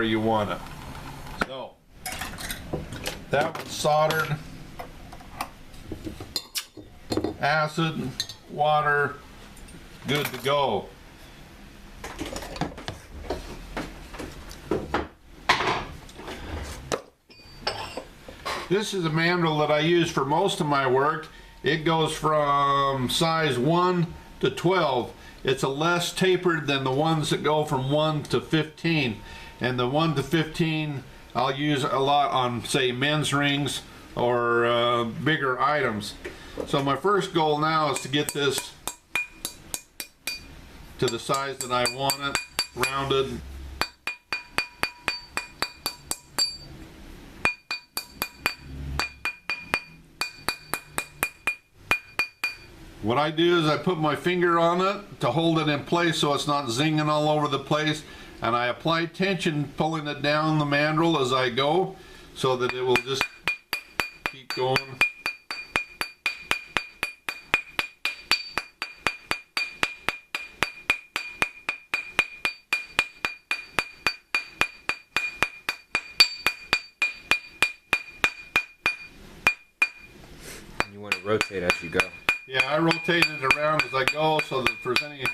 where you want it. So that was soldered, acid, water, good to go. This is a mandrel that I use for most of my work. It goes from size 1 to 12. It's a less tapered than the ones that go from 1 to 15. And the 1 to 15 I'll use a lot on, say, men's rings or bigger items. So my first goal now is to get this to the size that I want it, rounded. What I do is I put my finger on it to hold it in place so it's not zinging all over the place, and I apply tension pulling it down the mandrel as I go so that it will just keep going. You want to rotate as you go. Yeah, I rotate it around as I go so that if there's any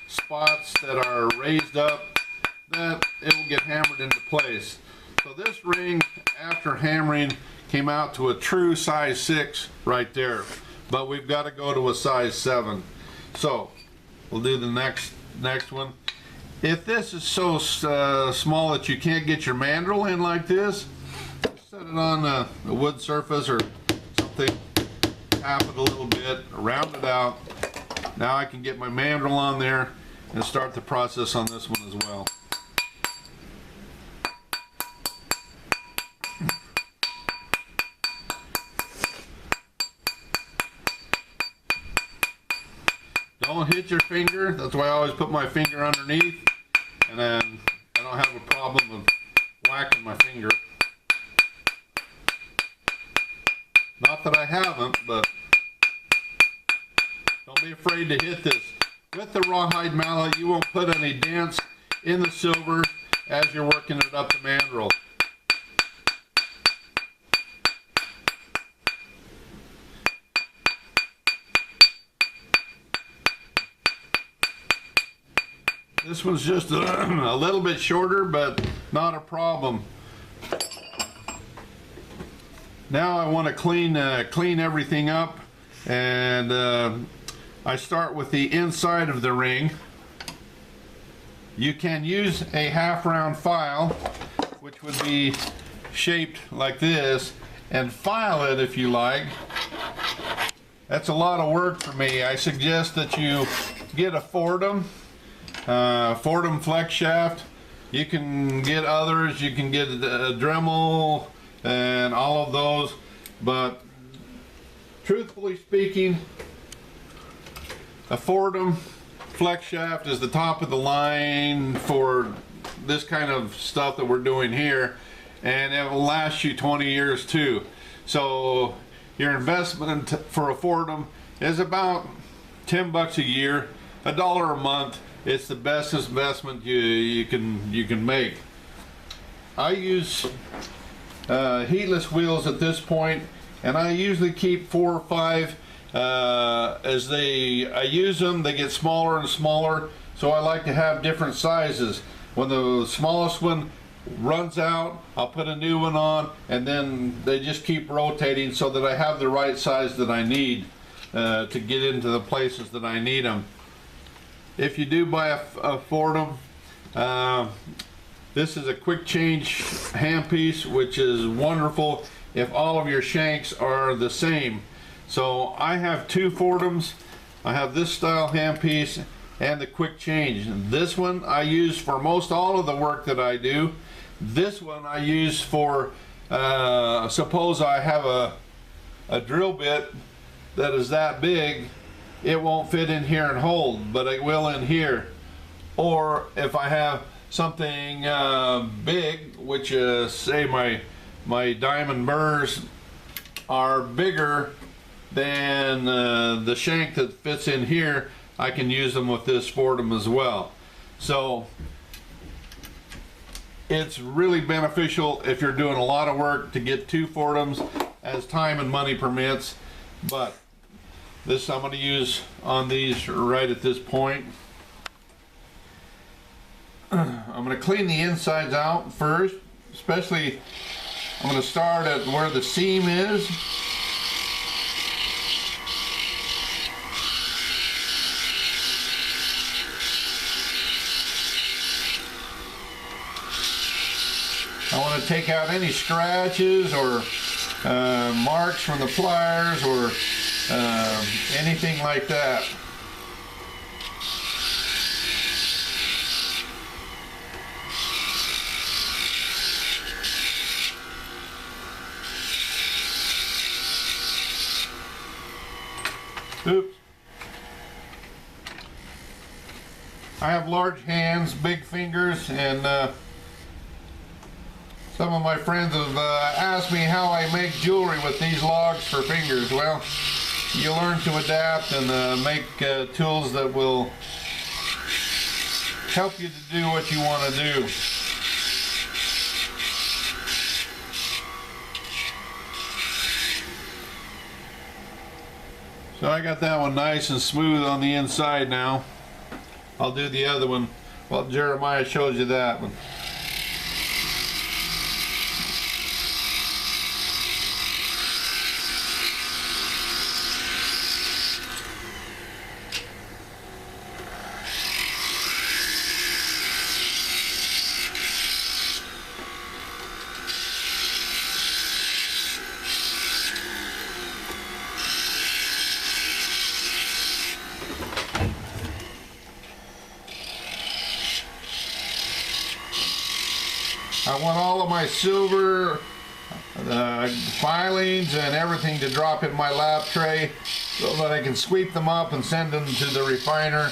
spots that are raised up, that it will get hammered into place. So this ring, after hammering, came out to a true size 6 right there. But we've got to go to a size 7. So we'll do the next one. If this is so small that you can't get your mandrel in like this, set it on a wood surface or something. Tap it a little bit, round it out. Now I can get my mandrel on there and start the process on this one as well. Don't hit your finger. That's why I always put my finger underneath, and then I don't have a problem of whacking my finger. Not that I haven't, but don't be afraid to hit this. With the rawhide mallet, you won't put any dents in the silver as you're working it up the mandrel. This one's just a little bit shorter, but not a problem. Now I want to clean everything up, and I start with the inside of the ring. You can use a half round file, which would be shaped like this, and file it if you like. That's a lot of work for me. I suggest that you get a Fordham flex shaft. You can get others, you can get a Dremel and all of those, but truthfully speaking, a Fordham flex shaft is the top of the line for this kind of stuff that we're doing here, and it will last you 20 years too. So your investment for a Fordham is about 10 bucks a year, $1 a month. It's the best investment you can make. I use heatless wheels at this point, and I usually keep 4 or 5. As I use them, they get smaller and smaller, so I like to have different sizes. When the smallest one runs out, I'll put a new one on, and then they just keep rotating so that I have the right size that I need to get into the places that I need them. If you do buy a Fordham, this is a quick change handpiece, which is wonderful if all of your shanks are the same. So I have 2 Fordhams. I have this style handpiece and the quick change. This one I use for most all of the work that I do. This one I use for, suppose I have a drill bit that is that big, it won't fit in here and hold, but it will in here. Or if I have something big, which is, say my diamond burrs are bigger than the shank that fits in here, I can use them with this Fordham as well. So it's really beneficial if you're doing a lot of work to get 2 Fortums as time and money permits. But this I'm going to use on these right at this point. I'm going to clean the insides out first, especially I'm going to start at where the seam is. I want to take out any scratches or marks from the pliers or anything like that. Oops. I have large hands, big fingers, and some of my friends have asked me how I make jewelry with these logs for fingers. Well, you learn to adapt and make tools that will help you to do what you want to do. So I got that one nice and smooth on the inside now. I'll do the other one. Well, Jeremiah showed you that one. I want all of my silver filings and everything to drop in my lap tray so that I can sweep them up and send them to the refiner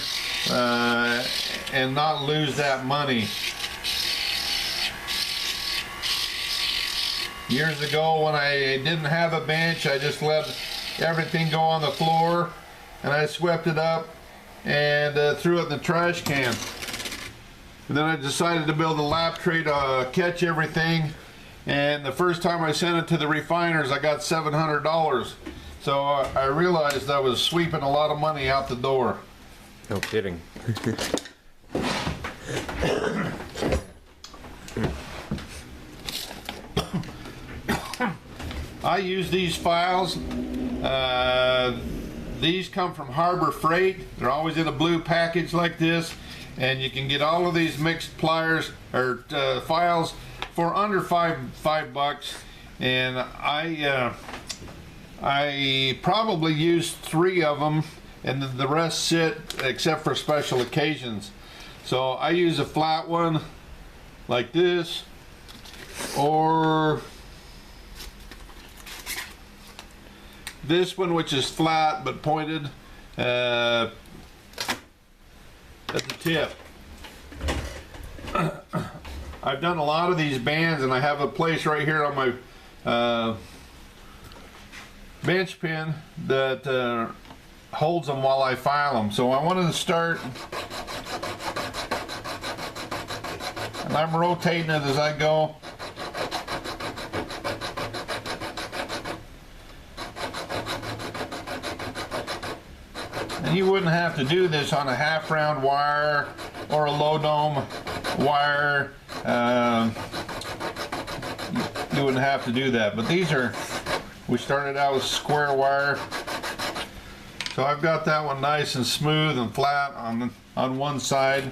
and not lose that money. Years ago when I didn't have a bench, I just let everything go on the floor and I swept it up and threw it in the trash can. And then I decided to build a lap tray to catch everything, and the first time I sent it to the refiners I got $700. So I realized I was sweeping a lot of money out the door. No kidding. I use these files. These come from Harbor Freight. They're always in a blue package like this. And you can get all of these mixed pliers or files for under five bucks. And I probably use 3 of them, and the rest sit except for special occasions. So I use a flat one like this, or this one, which is flat but pointed at the tip. I've done a lot of these bands, and I have a place right here on my bench pin that holds them while I file them. So I wanted to start, and I'm rotating it as I go. And you wouldn't have to do this on a half round wire or a low dome wire. You wouldn't have to do that, but these are, we started out with square wire. So I've got that one nice and smooth and flat on one side.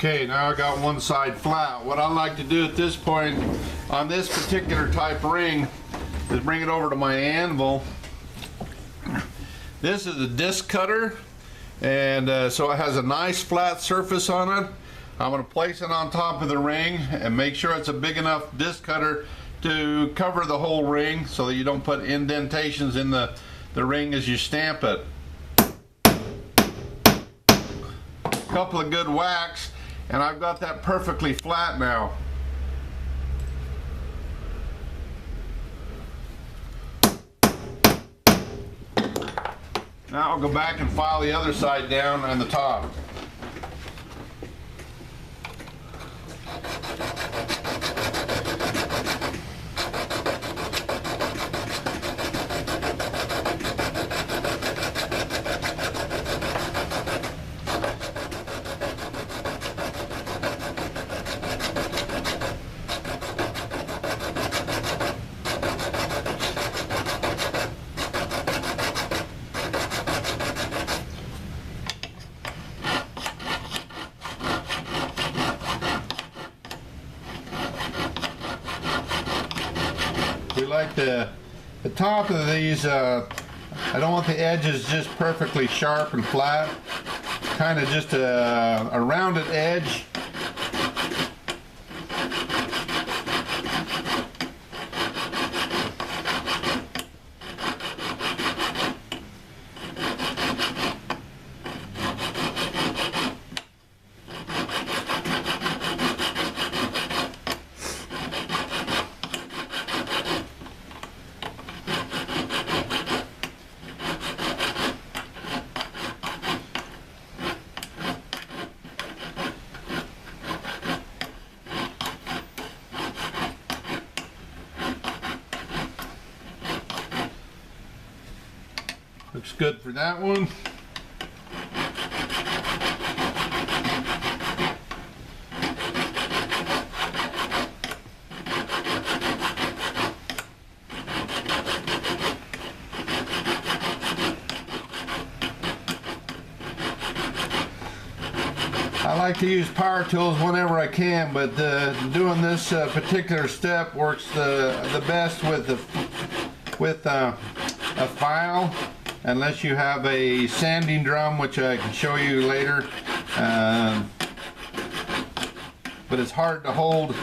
Okay, now I got one side flat. What I like to do at this point on this particular type ring is bring it over to my anvil. This is a disc cutter, and so it has a nice flat surface on it. I'm going to place it on top of the ring and make sure it's a big enough disc cutter to cover the whole ring so that you don't put indentations in the ring as you stamp it. Couple of good whacks, and I've got that perfectly flat now. Now I'll go back and file the other side down on the top. We like the top of these, I don't want the edges just perfectly sharp and flat, kind of just a rounded edge. Looks good for that one. I like to use power tools whenever I can, but doing this particular step works the best with a file, unless you have a sanding drum, which I can show you later. But it's hard to hold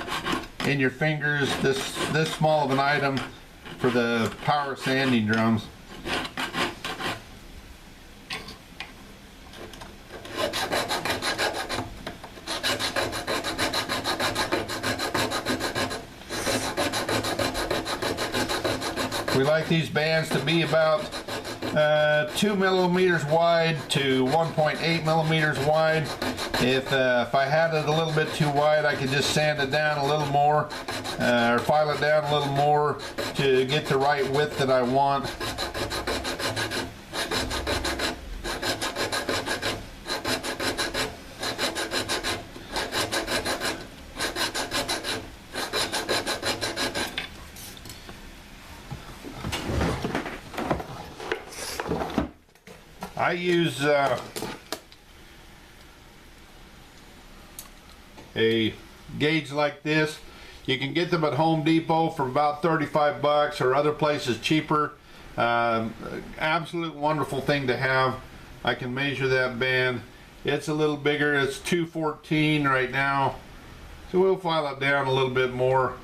in your fingers this small of an item for the power sanding drums. We like these bands to be about 2 millimeters wide to 1.8 millimeters wide. If I had it a little bit too wide, I could just sand it down a little more, or file it down a little more to get the right width that I want. I use a gauge like this. You can get them at Home Depot for about 35 bucks or other places cheaper. Absolute wonderful thing to have. I can measure that band. It's a little bigger. It's 214 right now. So we'll file it down a little bit more.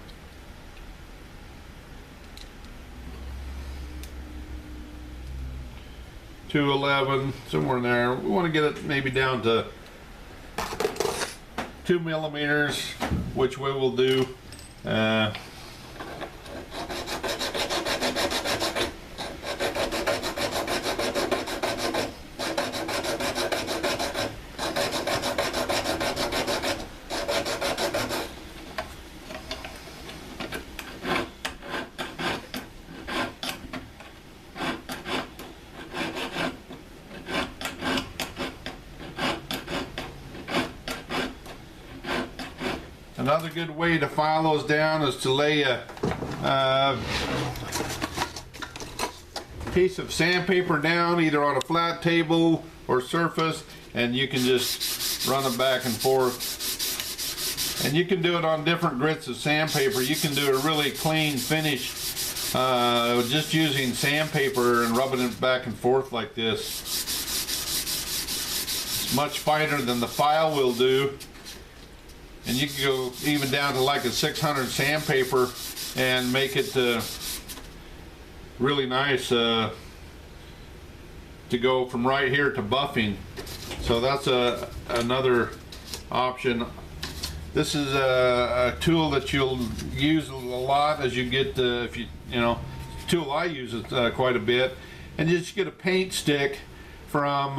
.211, somewhere in there. We want to get it maybe down to 2 millimeters, which we will do. Another good way to file those down is to lay a piece of sandpaper down either on a flat table or surface, and you can just run them back and forth And you can do it on different grits of sandpaper. You can do a really clean finish just using sandpaper and rubbing it back and forth like this. It's much finer than the file will do. And you can go even down to like a 600 sandpaper and make it really nice to go from right here to buffing. So that's another option. This is a tool that you'll use a lot as you get, if you know, tool I use it quite a bit. And you just get a paint stick from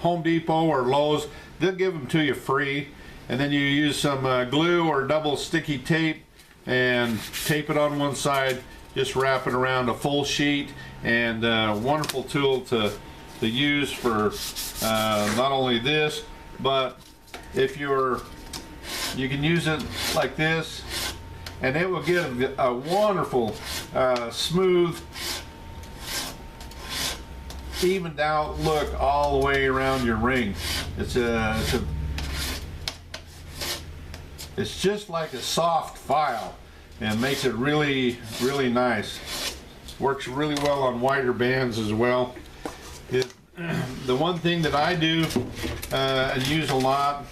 Home Depot or Lowe's. They'll give them to you free. And then you use some glue or double sticky tape and tape it on one side, just wrap it around a full sheet, and wonderful tool to use for not only this, but if you can use it like this, and it will give a wonderful smooth, evened out look all the way around your ring. It's just like a soft file and makes it really, really nice. Works really well on wider bands as well. The one thing that I do and use a lot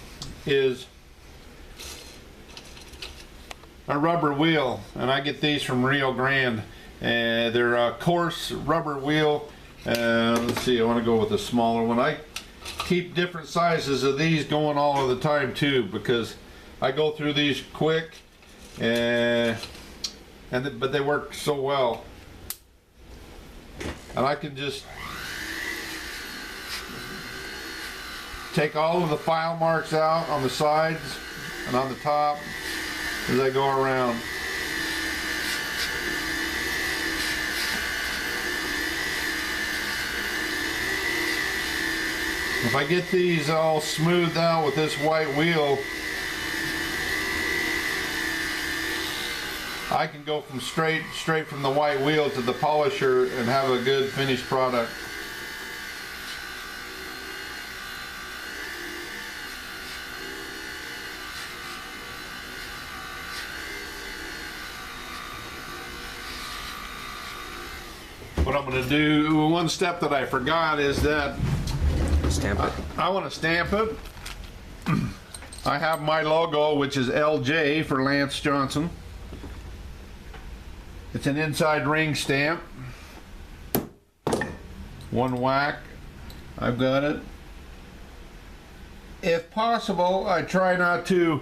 is a rubber wheel, and I get these from Rio Grande. They're a coarse rubber wheel. Let's see, I want to go with a smaller one. I keep different sizes of these going all of the time too, because I go through these quick, but they work so well. And I can just take all of the file marks out on the sides and on the top as I go around. If I get these all smoothed out with this white wheel, I can go from straight from the white wheel to the polisher and have a good finished product. What I'm going to do, one step that I forgot is that Stamp it. I want to stamp it. I have my logo, which is LJ for Lance Johnson. It's an inside ring stamp. One whack. I've got it. If possible, I try not to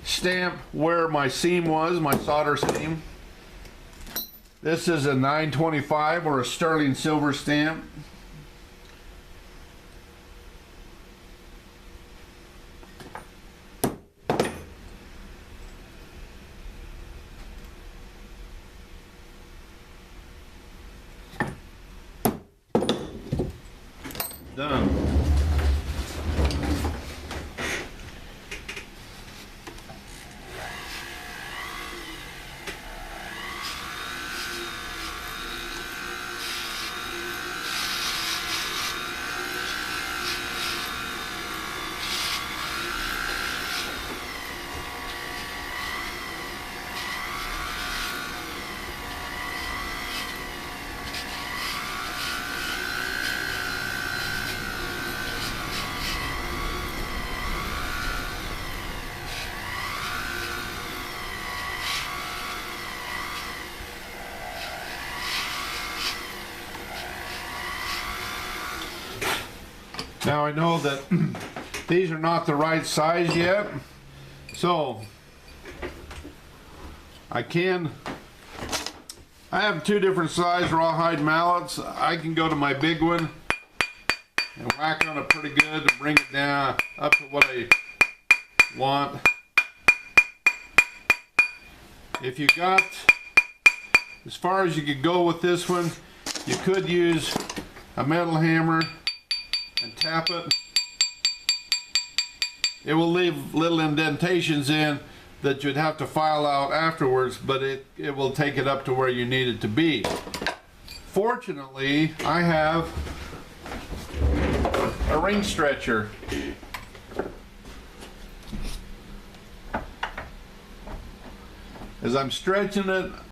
stamp where my seam was, my solder seam. This is a 925 or a sterling silver stamp. Done. Now I know that these are not the right size yet, so I have two different size rawhide mallets. I can go to my big one and whack on it pretty good to bring it down up to what I want. If you got as far as you could go with this one, you could use a metal hammer and tap it. It will leave little indentations in that you'd have to file out afterwards, but it will take it up to where you need it to be. Fortunately, I have a ring stretcher. as I'm stretching it,